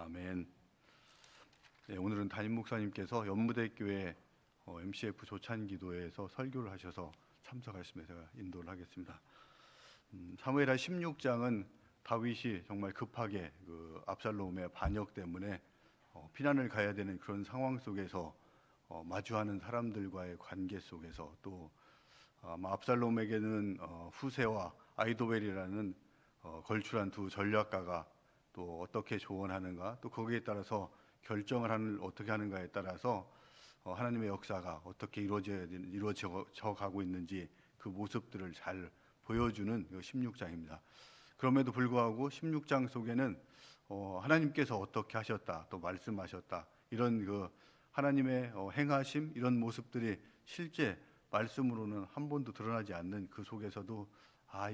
아멘. 네, 오늘은 담임 목사님께서 연무대교회 MCF 조찬기도회에서 설교를 하셔서 참석하시면서 제가 인도를 하겠습니다. 사무엘하 16장은 다윗이 정말 급하게 그 압살롬의 반역 때문에 피난을 가야 되는 그런 상황 속에서 마주하는 사람들과의 관계 속에서 또 아마 압살롬에게는 후세와 아이도벨이라는 걸출한 두 전략가가 또 어떻게 조언하는가, 또 거기에 따라서 결정을 어떻게 하는가에 따라서 하나님의 역사가 어떻게 이루어져 가고 있는지 그 모습들을 잘 보여주는 16장입니다. 그럼에도 불구하고 16장 속에는 하나님께서 어떻게 하셨다, 또 말씀하셨다, 이런 그 하나님의 행하심, 이런 모습들이 실제 말씀으로는 한 번도 드러나지 않는 그 속에서도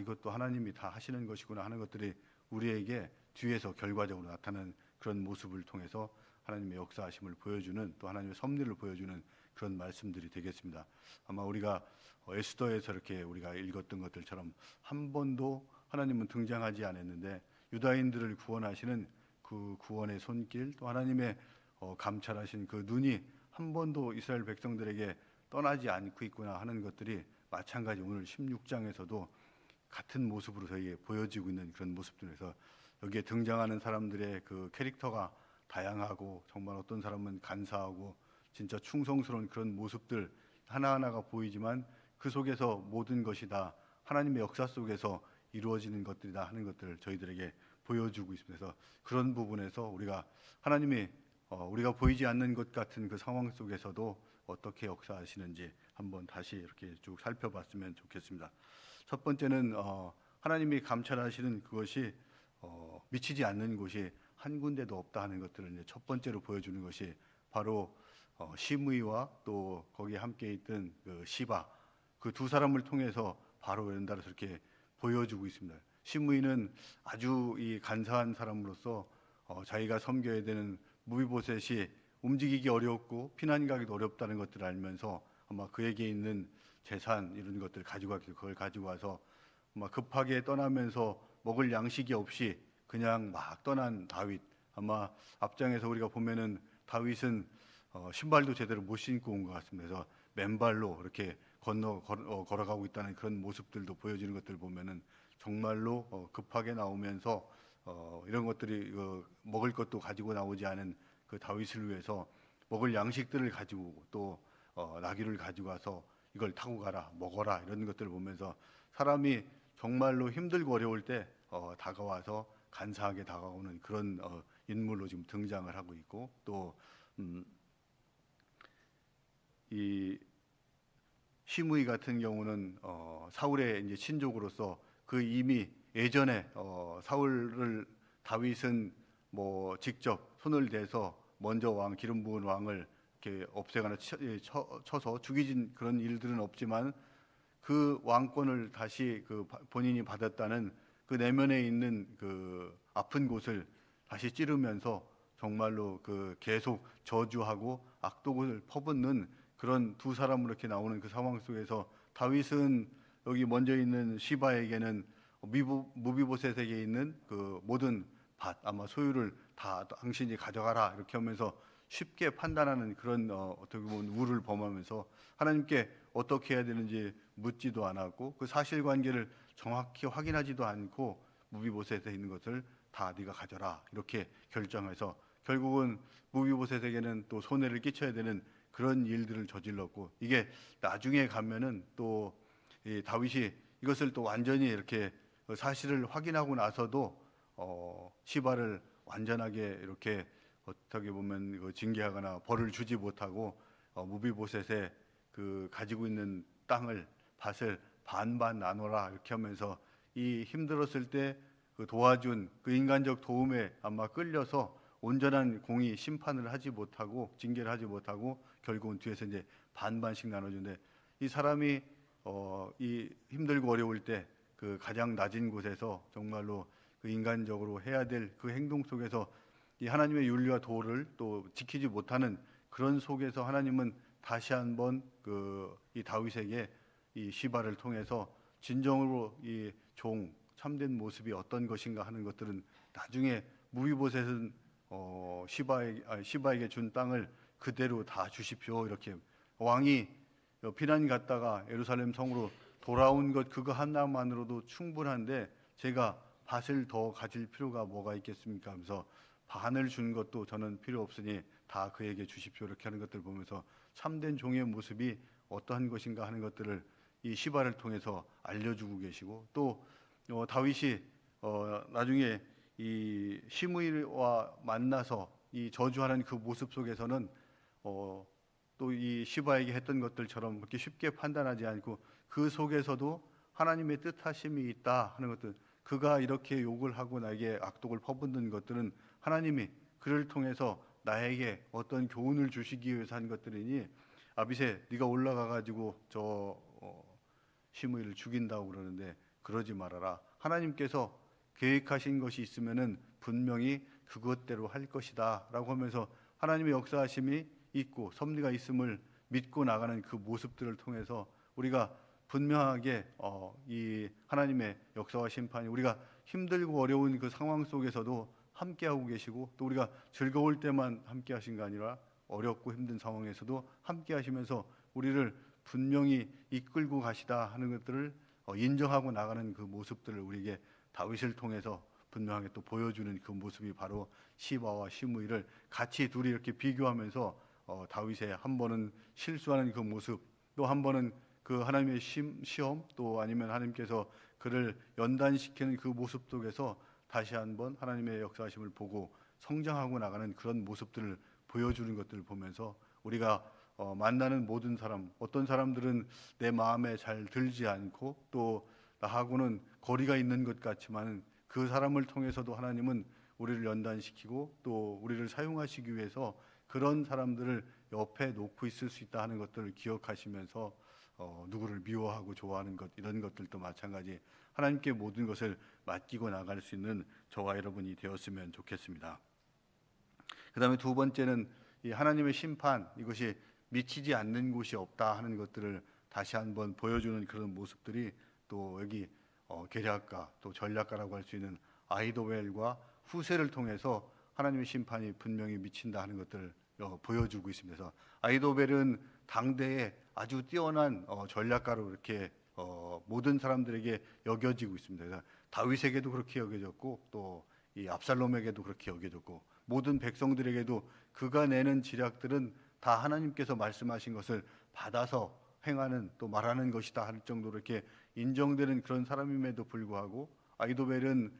이것도 하나님이 다 하시는 것이구나 하는 것들이 우리에게 뒤에서 결과적으로 나타나는 그런 모습을 통해서 하나님의 역사하심을 보여주는, 또 하나님의 섭리를 보여주는 그런 말씀들이 되겠습니다. 아마 우리가 에스더에서 이렇게 우리가 읽었던 것들처럼 한 번도 하나님은 등장하지 않았는데 유다인들을 구원하시는 그 구원의 손길, 또 하나님의 감찰하신 그 눈이 한 번도 이스라엘 백성들에게 떠나지 않고 있구나 하는 것들이 마찬가지 오늘 16장에서도 같은 모습으로 저희에 보여지고 있는 그런 모습들에서 여기에 등장하는 사람들의 그 캐릭터가 다양하고 정말 어떤 사람은 간사하고 진짜 충성스러운 그런 모습들 하나하나가 보이지만 그 속에서 모든 것이 다 하나님의 역사 속에서 이루어지는 것들이다 하는 것들을 저희들에게 보여주고 있습니다. 그래서 그런 부분에서 우리가 하나님이 우리가 보이지 않는 것 같은 그 상황 속에서도 어떻게 역사하시는지 한번 다시 이렇게 쭉 살펴봤으면 좋겠습니다. 첫 번째는 하나님이 감찰하시는 그것이 미치지 않는 곳이 한 군데도 없다 하는 것들을 이제 첫 번째로 보여주는 것이 바로 시므이와 또 거기에 함께 있던 그 시바, 그 두 사람을 통해서 바로 연달아서 이렇게 보여주고 있습니다. 시므이는 아주 이 간사한 사람으로서 자기가 섬겨야 되는 무비보셋이 움직이기 어렵고 피난 가기도 어렵다는 것들을 알면서 아마 그에게 있는 재산 이런 것들을 가지고 와서 그걸 가지고 와서 아마 급하게 떠나면서 먹을 양식이 없이 그냥 막 떠난 다윗. 아마 앞장에서 우리가 보면은 다윗은 신발도 제대로 못 신고 온 것 같습니다. 그래서 맨발로 이렇게 걸어가고 있다는 그런 모습들도 보여지는 것들을 보면은 정말로 급하게 나오면서 이런 것들이 먹을 것도 가지고 나오지 않은 그 다윗을 위해서 먹을 양식들을 가지고 또 나귀를 가지고 와서 이걸 타고 가라, 먹어라, 이런 것들을 보면서 사람이 정말로 힘들고 어려울 때 다가와서 간사하게 다가오는 그런 인물로 지금 등장을 하고 있고, 또 이 시므이 같은 경우는 사울의 이제 친족으로서 그 이미 예전에 다윗은 뭐 직접 손을 대서 먼저 기름 부은 왕을 이렇게 없애거나 쳐서 죽이진 그런 일들은 없지만 그 왕권을 다시 그 본인이 받았다는 그 내면에 있는 그 아픈 곳을 다시 찌르면서 정말로 그 계속 저주하고 악독을 퍼붓는 그런 두 사람으로 이렇게 나오는 그 상황 속에서 다윗은 여기 먼저 있는 시바에게는 무비보셋에게 있는 그 모든 밭, 아마 소유를 다 당신이 가져가라 이렇게 하면서 쉽게 판단하는 그런 어떻게 보면 우를 범하면서 하나님께 어떻게 해야 되는지 묻지도 않았고 그 사실관계를 정확히 확인하지도 않고 무비보셋에 있는 것을 다 네가 가져라 이렇게 결정해서 결국은 무비보셋에게는 또 손해를 끼쳐야 되는 그런 일들을 저질렀고, 이게 나중에 가면은 또 이 다윗이 이것을 또 완전히 이렇게 사실을 확인하고 나서도 시바를 완전하게 이렇게 어떻게 보면 징계하거나 벌을 주지 못하고 무비보셋의 그 가지고 있는 땅을 밭을 반반 나눠라 이렇게 하면서 이 힘들었을 때 그 도와준 그 인간적 도움에 아마 끌려서 온전한 공의 심판을 하지 못하고 징계를 하지 못하고 결국은 뒤에서 이제 반반씩 나눠주는데, 이 사람이 이 힘들고 어려울 때 그 가장 낮은 곳에서 정말로 그 인간적으로 해야 될 그 행동 속에서 이 하나님의 윤리와 도를 또 지키지 못하는 그런 속에서 하나님은 다시 한번 이 다윗에게 이 시바를 통해서 진정으로 이 참된 모습이 어떤 것인가 하는 것들은 나중에 무비보셋은 시바에게 준 땅을 그대로 다 주십시오. 이렇게 왕이 피난 갔다가 예루살렘 성으로 돌아온 것 그거 하나만으로도 충분한데 제가 밭을 더 가질 필요가 뭐가 있겠습니까? 하면서 반을 준 것도 저는 필요 없으니 다 그에게 주십시오. 이렇게 하는 것들 보면서 참된 종의 모습이 어떠한 것인가 하는 것들을 이 시바를 통해서 알려주고 계시고, 또 다윗이 나중에 이 시므이와 만나서 이 저주하는 그 모습 속에서는 또 이 시바에게 했던 것들처럼 그렇게 쉽게 판단하지 않고 그 속에서도 하나님의 뜻하심이 있다 하는 것들, 그가 이렇게 욕을 하고 나에게 악독을 퍼붓는 것들은 하나님이 그를 통해서 나에게 어떤 교훈을 주시기 위해서 한 것들이니, 아비새 네가 올라가 가지고 저 시므이를 죽인다고 그러는데 그러지 말아라. 하나님께서 계획하신 것이 있으면은 분명히 그것대로 할 것이다라고 하면서 하나님의 역사하심이 있고 섭리가 있음을 믿고 나가는 그 모습들을 통해서 우리가 분명하게 이 하나님의 역사와 심판이 우리가 힘들고 어려운 그 상황 속에서도 함께하고 계시고, 또 우리가 즐거울 때만 함께하신 게 아니라 어렵고 힘든 상황에서도 함께하시면서 우리를 분명히 이끌고 가시다 하는 것들을 인정하고 나가는 그 모습들을 우리에게 다윗을 통해서 분명하게 또 보여주는 그 모습이 바로 시바와 시므이를 같이 둘이 이렇게 비교하면서 다윗의 한 번은 실수하는 그 모습, 또 한 번은 그 하나님의 시험, 또 아니면 하나님께서 그를 연단시키는 그 모습 속에서 다시 한번 하나님의 역사하심을 보고 성장하고 나가는 그런 모습들을 보여주는 것들을 보면서 우리가 만나는 모든 사람, 어떤 사람들은 내 마음에 잘 들지 않고 또 나하고는 거리가 있는 것 같지만 그 사람을 통해서도 하나님은 우리를 연단시키고 또 우리를 사용하시기 위해서 그런 사람들을 옆에 놓고 있을 수 있다 하는 것들을 기억하시면서 누구를 미워하고 좋아하는 것, 이런 것들도 마찬가지 하나님께 모든 것을 맡기고 나갈 수 있는 저와 여러분이 되었으면 좋겠습니다. 그 다음에 두 번째는 이 하나님의 심판, 이것이 미치지 않는 곳이 없다 하는 것들을 다시 한번 보여주는 그런 모습들이 또 여기 계략가 또 전략가라고 할 수 있는 아히도벨과 후세를 통해서 하나님의 심판이 분명히 미친다 하는 것들을 보여주고 있습니다. 그래서 아히도벨은 당대에 아주 뛰어난 전략가로 이렇게 모든 사람들에게 여겨지고 있습니다. 그래서 다윗에게도 그렇게 여겨졌고 또 이 압살롬에게도 그렇게 여겨졌고 모든 백성들에게도 그가 내는 지략들은 다 하나님께서 말씀하신 것을 받아서 행하는 또 말하는 것이다 할 정도로 이렇게 인정되는 그런 사람임에도 불구하고 아히도벨은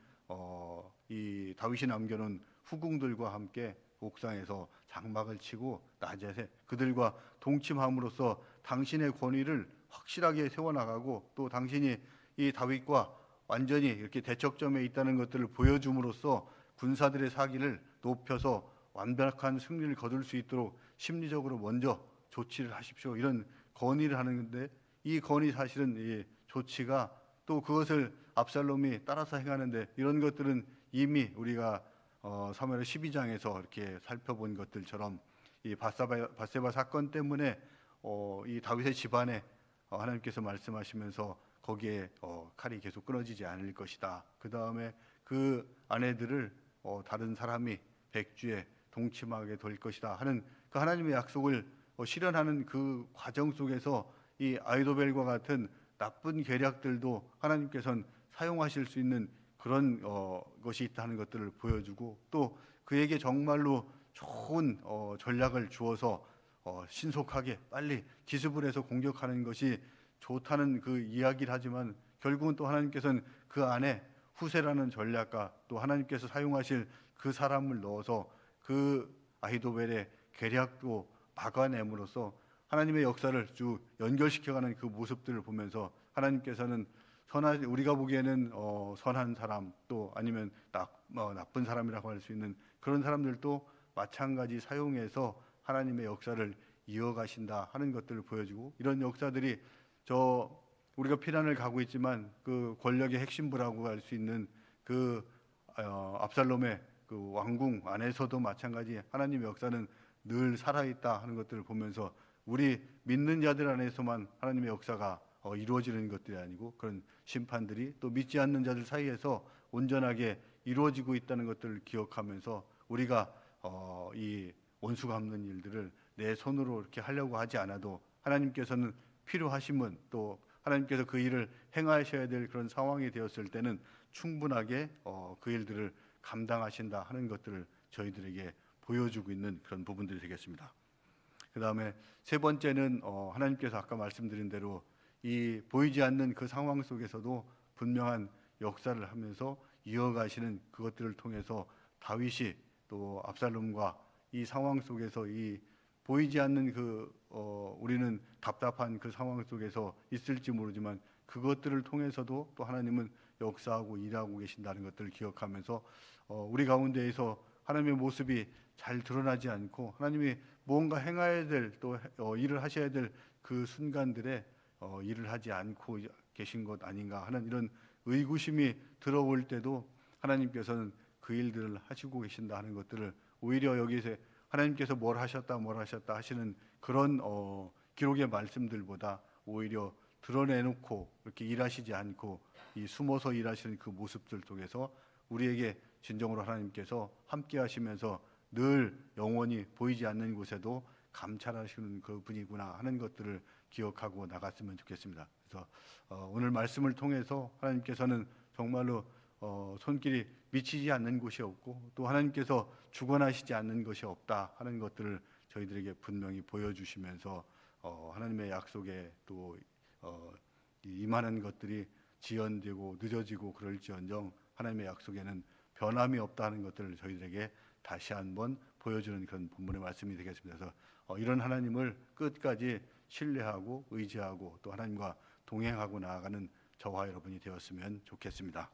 이 다윗이 남겨놓은 후궁들과 함께 옥상에서 장막을 치고 낮에 그들과 동침함으로써 당신의 권위를 확실하게 세워나가고 또 당신이 이 다윗과 완전히 이렇게 대척점에 있다는 것들을 보여줌으로써 군사들의 사기를 높여서 완벽한 승리를 거둘 수 있도록 심리적으로 먼저 조치를 하십시오, 이런 건의를 하는데, 이 건의 사실은 이 조치가 또 그것을 압살롬이 따라서 행하는데, 이런 것들은 이미 우리가 사무엘 12장에서 이렇게 살펴본 것들처럼 이 밧세바 사건 때문에 이 다윗의 집안에 하나님께서 말씀하시면서 거기에 칼이 계속 끊어지지 않을 것이다. 그 다음에 그 아내들을 다른 사람이 백주에 동침하게 될 것이다 하는 그 하나님의 약속을 실현하는 그 과정 속에서 이 아히도벨과 같은 나쁜 계략들도 하나님께서는 사용하실 수 있는 그런 것이 있다는 것들을 보여주고, 또 그에게 정말로 좋은 전략을 주어서 신속하게 빨리 기습을 해서 공격하는 것이 좋다는 그 이야기를 하지만 결국은 또 하나님께서는 그 안에 후세라는 전략가 또 하나님께서 사용하실 그 사람을 넣어서 그 아히도벨의 계략도 막아냄으로써 하나님의 역사를 쭉 연결시켜가는 그 모습들을 보면서 하나님께서는 우리가 보기에는 선한 사람 또 아니면 나쁜 사람이라고 할 수 있는 그런 사람들도 마찬가지 사용해서 하나님의 역사를 이어가신다 하는 것들을 보여주고, 이런 역사들이 우리가 피난을 가고 있지만 그 권력의 핵심부라고 할 수 있는 그 압살롬의 그 왕궁 안에서도 마찬가지 하나님의 역사는 늘 살아있다 하는 것들을 보면서 우리 믿는 자들 안에서만 하나님의 역사가 이루어지는 것들이 아니고 그런 심판들이 또 믿지 않는 자들 사이에서 온전하게 이루어지고 있다는 것들을 기억하면서 우리가 이 원수 갚는 일들을 내 손으로 이렇게 하려고 하지 않아도 하나님께서는 필요하시면 또 하나님께서 그 일을 행하셔야 될 그런 상황이 되었을 때는 충분하게 그 일들을 감당하신다 하는 것들을 저희들에게 보여주고 있는 그런 부분들이 되겠습니다. 그 다음에 세 번째는 하나님께서 아까 말씀드린 대로 이 보이지 않는 그 상황 속에서도 분명한 역사를 하면서 이어가시는 그것들을 통해서 다윗이 또 압살롬과 이 상황 속에서 이 보이지 않는 우리는 답답한 그 상황 속에서 있을지 모르지만 그것들을 통해서도 또 하나님은 역사하고 일하고 계신다는 것들을 기억하면서 우리 가운데에서 하나님의 모습이 잘 드러나지 않고 하나님이 무언가 행해야 될 또 일을 하셔야 될 그 순간들에 일을 하지 않고 계신 것 아닌가 하는 이런 의구심이 들어올 때도 하나님께서는 그 일들을 하시고 계신다 하는 것들을 오히려 여기서 하나님께서 뭘 하셨다 하시는 그런 기록의 말씀들보다 오히려 드러내놓고 이렇게 일하시지 않고 이 숨어서 일하시는 그 모습들 속에서 우리에게 진정으로 하나님께서 함께 하시면서 늘 영원히 보이지 않는 곳에도 감찰하시는 그 분이구나 하는 것들을 기억하고 나갔으면 좋겠습니다. 그래서 오늘 말씀을 통해서 하나님께서는 정말로 손길이 미치지 않는 곳이 없고 또 하나님께서 주관하시지 않는 것이 없다 하는 것들을 저희들에게 분명히 보여주시면서 하나님의 약속에 또 임하는 것들이 지연되고 늦어지고 그럴지언정 하나님의 약속에는 변함이 없다는 것들을 저희들에게 다시 한번 보여주는 그런 본문의 말씀이 되겠습니다. 그래서 이런 하나님을 끝까지 신뢰하고 의지하고 또 하나님과 동행하고 나아가는 저와 여러분이 되었으면 좋겠습니다.